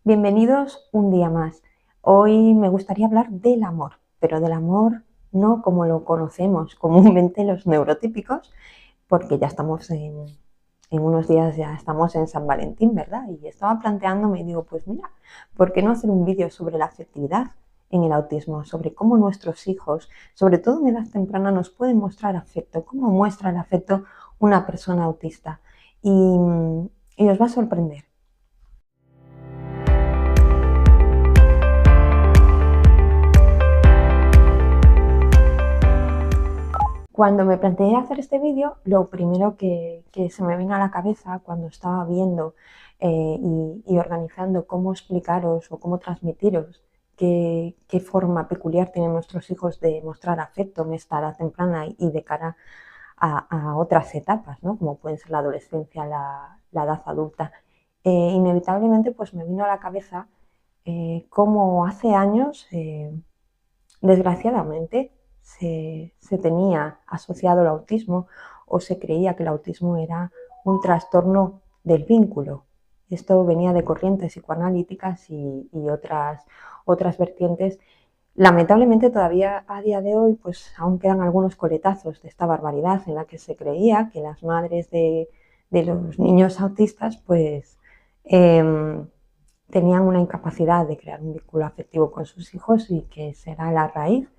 Bienvenidos un día más. Hoy me gustaría hablar del amor, pero del amor no como lo conocemos comúnmente los neurotípicos, porque ya estamos en unos días, ya estamos en San Valentín, ¿verdad? Y estaba planteándome y digo, pues mira, ¿por qué no hacer un vídeo sobre la afectividad en el autismo? Sobre cómo nuestros hijos, sobre todo en edad temprana, nos pueden mostrar afecto, cómo muestra el afecto una persona autista. Y os va a sorprender. Cuando me planteé hacer este vídeo, lo primero que se me vino a la cabeza cuando estaba viendo y organizando cómo explicaros o cómo transmitiros qué forma peculiar tienen nuestros hijos de mostrar afecto en esta edad temprana y de cara a otras etapas, ¿no? Como pueden ser la adolescencia, la edad adulta. Inevitablemente pues me vino a la cabeza cómo hace años, desgraciadamente, se tenía asociado el autismo o se creía que el autismo era un trastorno del vínculo. Esto venía de corrientes psicoanalíticas y otras vertientes. Lamentablemente todavía a día de hoy pues aún quedan algunos coletazos de esta barbaridad en la que se creía que las madres de los niños autistas pues tenían una incapacidad de crear un vínculo afectivo con sus hijos y que será la raíz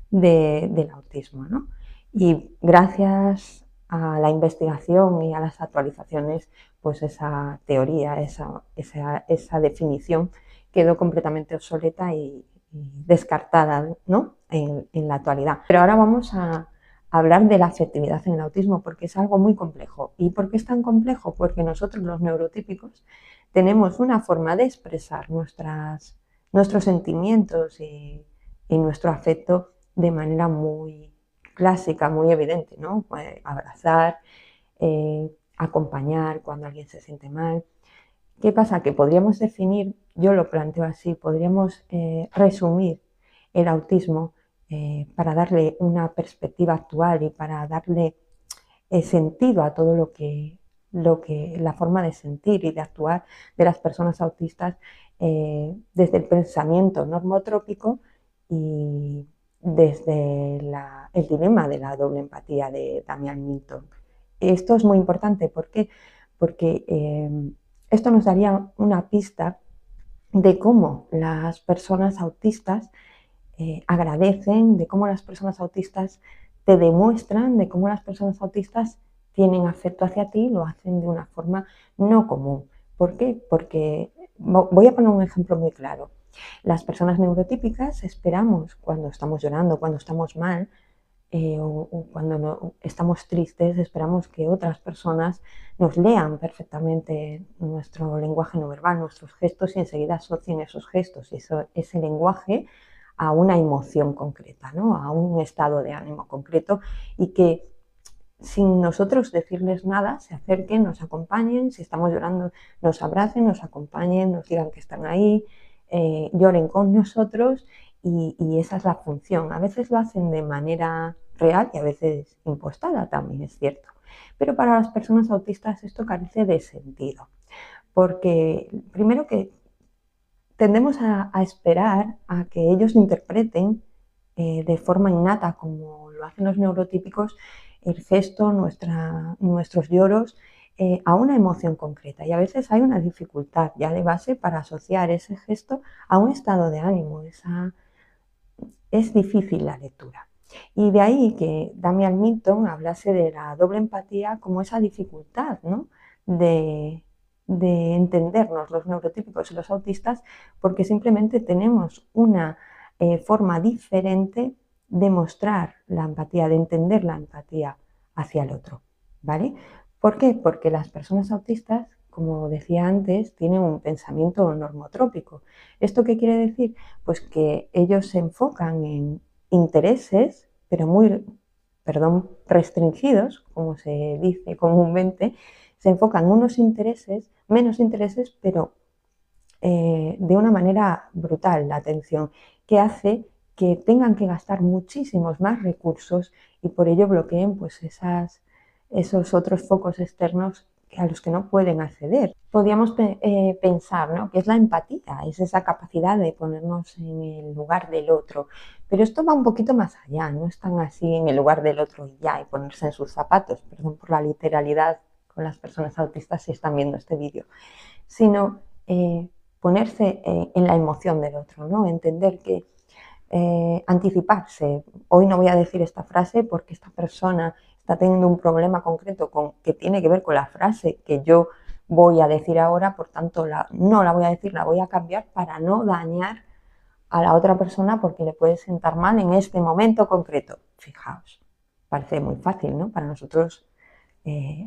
del autismo, ¿no? Y gracias a la investigación y a las actualizaciones, pues esa teoría, esa definición quedó completamente obsoleta y descartada, ¿no? en la actualidad. Pero ahora vamos a hablar de la afectividad en el autismo porque es algo muy complejo. ¿Y por qué es tan complejo? Porque nosotros los neurotípicos tenemos una forma de expresar nuestros sentimientos y nuestro afecto de manera muy clásica, muy evidente, ¿no? Abrazar, acompañar cuando alguien se siente mal. ¿Qué pasa? Que podríamos definir, yo lo planteo así, podríamos resumir el autismo para darle una perspectiva actual y para darle sentido a todo la forma de sentir y de actuar de las personas autistas desde el pensamiento normotrópico y desde el dilema de la doble empatía de Damian Milton. Esto es muy importante, ¿por qué? Porque esto nos daría una pista de cómo las personas autistas agradecen, de cómo las personas autistas te demuestran, de cómo las personas autistas tienen afecto hacia ti y lo hacen de una forma no común. ¿Por qué? Porque voy a poner un ejemplo muy claro. Las personas neurotípicas esperamos cuando estamos llorando, cuando estamos mal, o cuando no, estamos tristes, esperamos que otras personas nos lean perfectamente nuestro lenguaje no verbal, nuestros gestos y enseguida asocien esos gestos y ese lenguaje a una emoción concreta, ¿no? A un estado de ánimo concreto y que sin nosotros decirles nada se acerquen, nos acompañen, si estamos llorando nos abracen, nos acompañen, nos digan que están ahí, lloren con nosotros y esa es la función. A veces lo hacen de manera real y a veces impostada, también es cierto. Pero para las personas autistas esto carece de sentido, porque primero que tendemos a esperar a que ellos interpreten de forma innata, como lo hacen los neurotípicos, el gesto, nuestros lloros, a una emoción concreta. Y a veces hay una dificultad ya de base para asociar ese gesto a un estado de ánimo. Es difícil la lectura. Y de ahí que Damian Milton hablase de la doble empatía como esa dificultad, ¿no? de entendernos los neurotípicos y los autistas porque simplemente tenemos una forma diferente de mostrar la empatía, de entender la empatía hacia el otro, ¿vale? ¿Por qué? Porque las personas autistas, como decía antes, tienen un pensamiento normotrópico. ¿Esto qué quiere decir? Pues que ellos se enfocan en intereses, pero muy, perdón, restringidos, como se dice comúnmente, se enfocan en unos intereses, menos intereses, pero de una manera brutal la atención, que hace que tengan que gastar muchísimos más recursos y por ello bloqueen pues esos otros focos externos a los que no pueden acceder. Podríamos pensar, ¿no?, que es la empatía, es esa capacidad de ponernos en el lugar del otro. Pero esto va un poquito más allá, no es tan así en el lugar del otro y ya, y ponerse en sus zapatos, perdón por la literalidad con las personas autistas si están viendo este vídeo, sino ponerse en la emoción del otro, ¿no? Entender que anticiparse. Hoy no voy a decir esta frase porque esta persona está teniendo un problema concreto que tiene que ver con la frase que yo voy a decir ahora, por tanto no la voy a decir, la voy a cambiar para no dañar a la otra persona porque le puede sentar mal en este momento concreto. Fijaos, parece muy fácil, ¿no? Para nosotros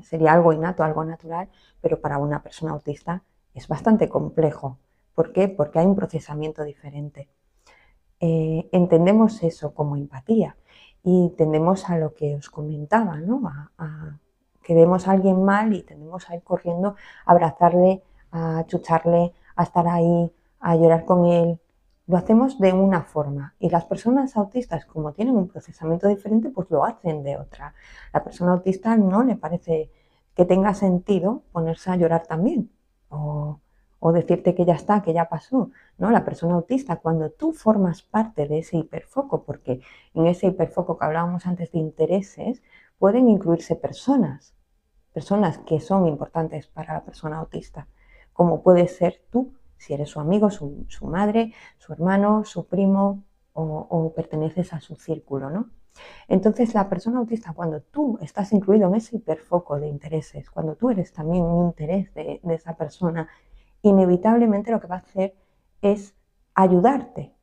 sería algo innato, algo natural, pero para una persona autista es bastante complejo. ¿Por qué? Porque hay un procesamiento diferente. Entendemos eso como empatía y tendemos a lo que os comentaba, ¿no? Que vemos a alguien mal y tendemos a ir corriendo a abrazarle, a chucharle, a estar ahí, a llorar con él. Lo hacemos de una forma y las personas autistas, como tienen un procesamiento diferente, pues lo hacen de otra. La persona autista no le parece que tenga sentido ponerse a llorar también o decirte que ya está, que ya pasó, ¿no? La persona autista, cuando tú formas parte de ese hiperfoco, porque en ese hiperfoco que hablábamos antes de intereses, pueden incluirse personas que son importantes para la persona autista, como puede ser tú, si eres su amigo, su madre, su hermano, su primo o perteneces a su círculo, ¿no? Entonces, la persona autista, cuando tú estás incluido en ese hiperfoco de intereses, cuando tú eres también un interés de esa persona, inevitablemente lo que va a hacer es ayudarte,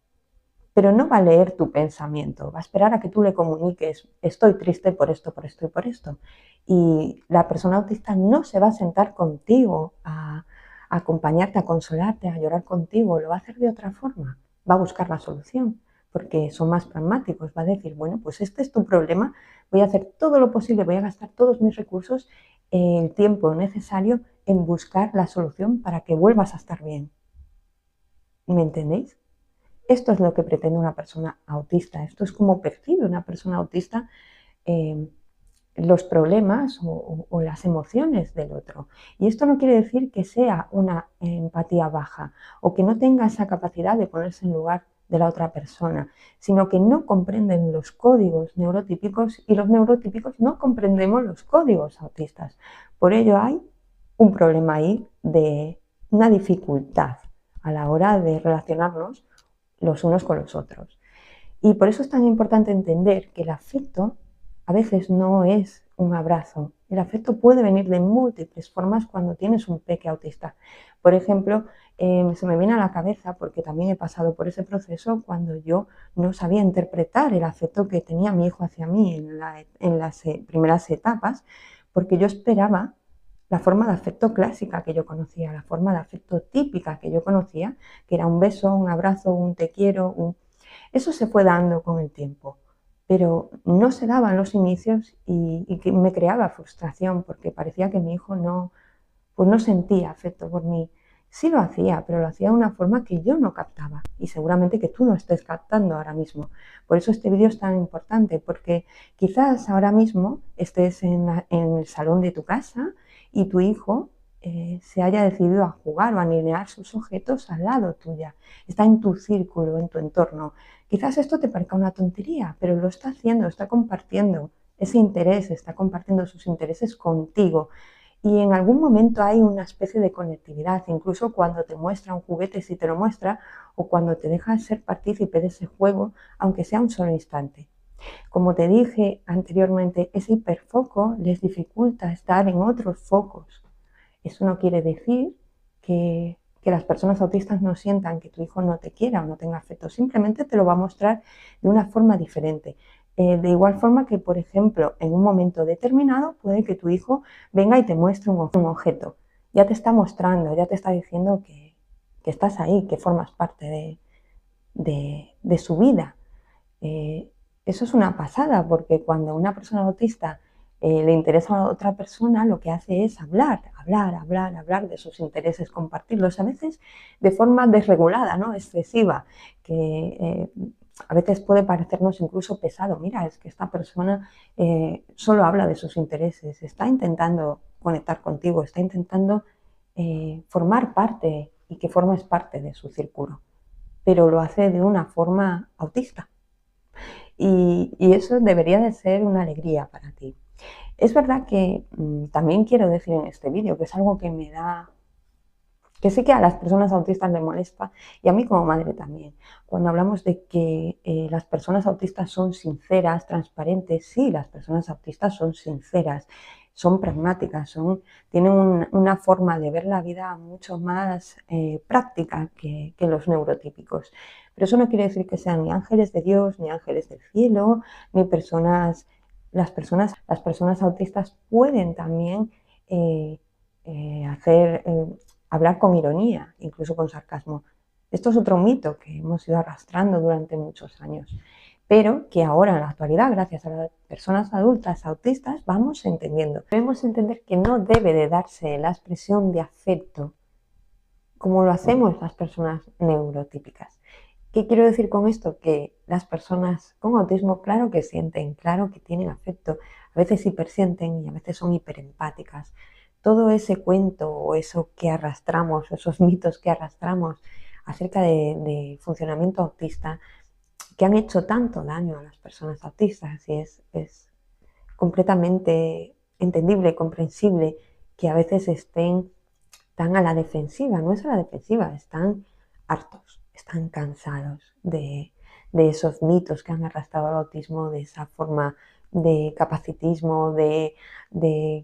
pero no va a leer tu pensamiento, va a esperar a que tú le comuniques, estoy triste por esto, por esto y por esto. Y la persona autista no se va a sentar contigo a acompañarte, a consolarte, a llorar contigo, lo va a hacer de otra forma, va a buscar la solución, porque son más pragmáticos, va a decir, bueno, pues este es tu problema, voy a hacer todo lo posible, voy a gastar todos mis recursos, el tiempo necesario en buscar la solución para que vuelvas a estar bien. ¿Me entendéis? Esto es lo que pretende una persona autista, esto es como percibe una persona autista los problemas o las emociones del otro. Y esto no quiere decir que sea una empatía baja o que no tenga esa capacidad de ponerse en lugar de la otra persona, sino que no comprenden los códigos neurotípicos y los neurotípicos no comprendemos los códigos autistas. Por ello hay un problema ahí de una dificultad a la hora de relacionarnos los unos con los otros. Y por eso es tan importante entender que el afecto a veces no es un abrazo. El afecto puede venir de múltiples formas cuando tienes un peque autista. Por ejemplo, se me viene a la cabeza, porque también he pasado por ese proceso, cuando yo no sabía interpretar el afecto que tenía mi hijo hacia mí en las primeras etapas, porque yo esperaba la forma de afecto clásica que yo conocía, la forma de afecto típica que yo conocía, que era un beso, un abrazo, un te quiero, Eso se fue dando con el tiempo, pero no se daba en los inicios y que me creaba frustración porque parecía que mi hijo pues no sentía afecto por mí. Sí lo hacía, pero lo hacía de una forma que yo no captaba y seguramente que tú no estés captando ahora mismo. Por eso este vídeo es tan importante, porque quizás ahora mismo estés en el salón de tu casa y tu hijo se haya decidido a jugar o a alinear sus objetos al lado tuya. Está en tu círculo, en tu entorno. Quizás esto te parezca una tontería, pero lo está haciendo, está compartiendo ese interés, está compartiendo sus intereses contigo. Y en algún momento hay una especie de conectividad, incluso cuando te muestra un juguete, si te lo muestra, o cuando te deja ser partícipe de ese juego, aunque sea un solo instante. Como te dije anteriormente, ese hiperfoco les dificulta estar en otros focos. Eso no quiere decir que las personas autistas no sientan que tu hijo no te quiera o no tenga afecto, simplemente te lo va a mostrar de una forma diferente. De igual forma que, por ejemplo, en un momento determinado puede que tu hijo venga y te muestre un objeto. Ya te está mostrando, ya te está diciendo que estás ahí, que formas parte de su vida. Eso es una pasada, porque cuando a una persona autista le interesa a otra persona, lo que hace es hablar de sus intereses, compartirlos, a veces de forma desregulada, ¿no? Excesiva, que a veces puede parecernos incluso pesado. Mira, es que esta persona solo habla de sus intereses, está intentando conectar contigo, está intentando formar parte y que formes parte de su círculo, pero lo hace de una forma autista. Y eso debería de ser una alegría para ti. Es verdad que también quiero decir en este vídeo que es algo que me da, que sí que a las personas autistas les molesta y a mí como madre también. Cuando hablamos de que las personas autistas son sinceras, transparentes, sí, las personas autistas son sinceras, son pragmáticas, tienen una forma de ver la vida mucho más práctica que los neurotípicos. Pero eso no quiere decir que sean ni ángeles de Dios, ni ángeles del cielo, ni personas... Las personas autistas pueden también hacer... hablar con ironía, incluso con sarcasmo. Esto es otro mito que hemos ido arrastrando durante muchos años, pero que ahora en la actualidad, gracias a las personas adultas autistas, vamos entendiendo. Debemos entender que no debe de darse la expresión de afecto como lo hacemos las personas neurotípicas. ¿Qué quiero decir con esto? Que las personas con autismo, claro que sienten, claro que tienen afecto, a veces hipersienten y a veces son hiperempáticas. Todo ese cuento o eso que arrastramos, esos mitos que arrastramos acerca de funcionamiento autista, que han hecho tanto daño a las personas autistas, y es completamente entendible, comprensible que a veces estén tan a la defensiva, no es a la defensiva, están hartos, están cansados de esos mitos que han arrastrado al autismo, de esa forma de capacitismo, de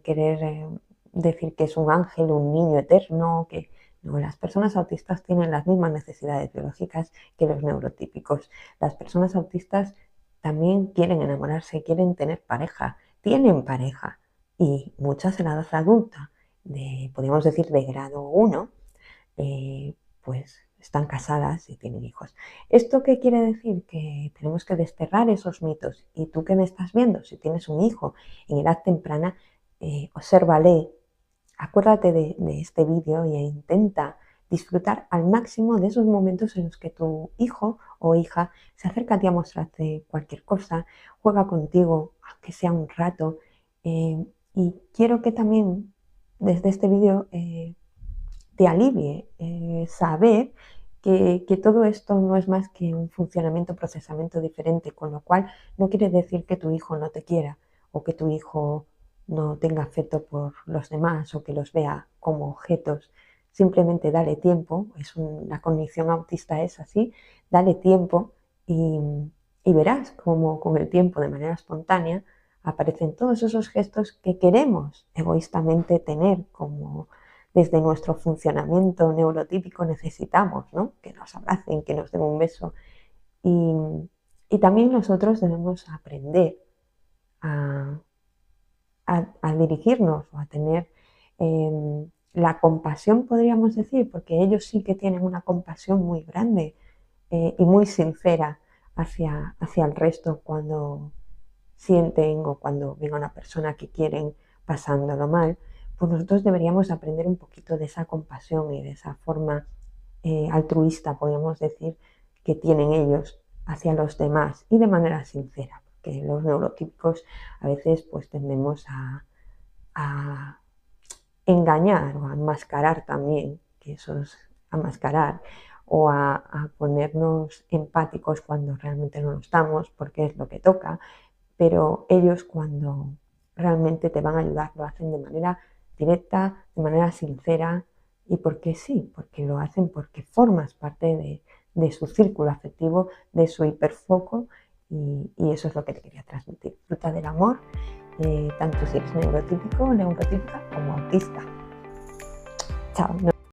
querer decir que es un ángel, un niño eterno, que no, las personas autistas tienen las mismas necesidades biológicas que los neurotípicos. Las personas autistas también quieren enamorarse, quieren tener pareja, tienen pareja y muchas en la edad adulta podríamos decir, de grado 1, pues están casadas y tienen hijos. ¿Esto qué quiere decir? Que tenemos que desterrar esos mitos. Y tú que me estás viendo, si tienes un hijo en edad temprana, obsérvale, acuérdate de este vídeo e intenta disfrutar al máximo de esos momentos en los que tu hijo o hija se acerca a ti a mostrarte cualquier cosa, juega contigo, aunque sea un rato. Y quiero que también desde este vídeo te alivie saber que todo esto no es más que un funcionamiento, procesamiento diferente, con lo cual no quiere decir que tu hijo no te quiera o que tu hijo no tenga afecto por los demás o que los vea como objetos. Simplemente dale tiempo, la cognición autista es así, dale tiempo y, y verás cómo con el tiempo, de manera espontánea, aparecen todos esos gestos que queremos egoístamente tener como desde nuestro funcionamiento neurotípico necesitamos, ¿no? Que nos abracen, que nos den un beso. Y, y también nosotros debemos aprender a, a dirigirnos o a tener la compasión, podríamos decir, porque ellos sí que tienen una compasión muy grande y muy sincera hacia el resto cuando sienten o cuando ven a una persona que quieren pasándolo mal, pues nosotros deberíamos aprender un poquito de esa compasión y de esa forma altruista, podríamos decir, que tienen ellos hacia los demás y de manera sincera, porque los neurotípicos a veces pues tendemos a engañar o a enmascarar también, que eso es a mascarar, o a ponernos empáticos cuando realmente no lo estamos, porque es lo que toca, pero ellos cuando realmente te van a ayudar lo hacen de manera directa, de manera sincera y porque sí, porque lo hacen porque formas parte de su círculo afectivo, de su hiperfoco y eso es lo que te quería transmitir. Disfruta del amor, tanto si eres neurotípico o neurotípica como autista. Chao.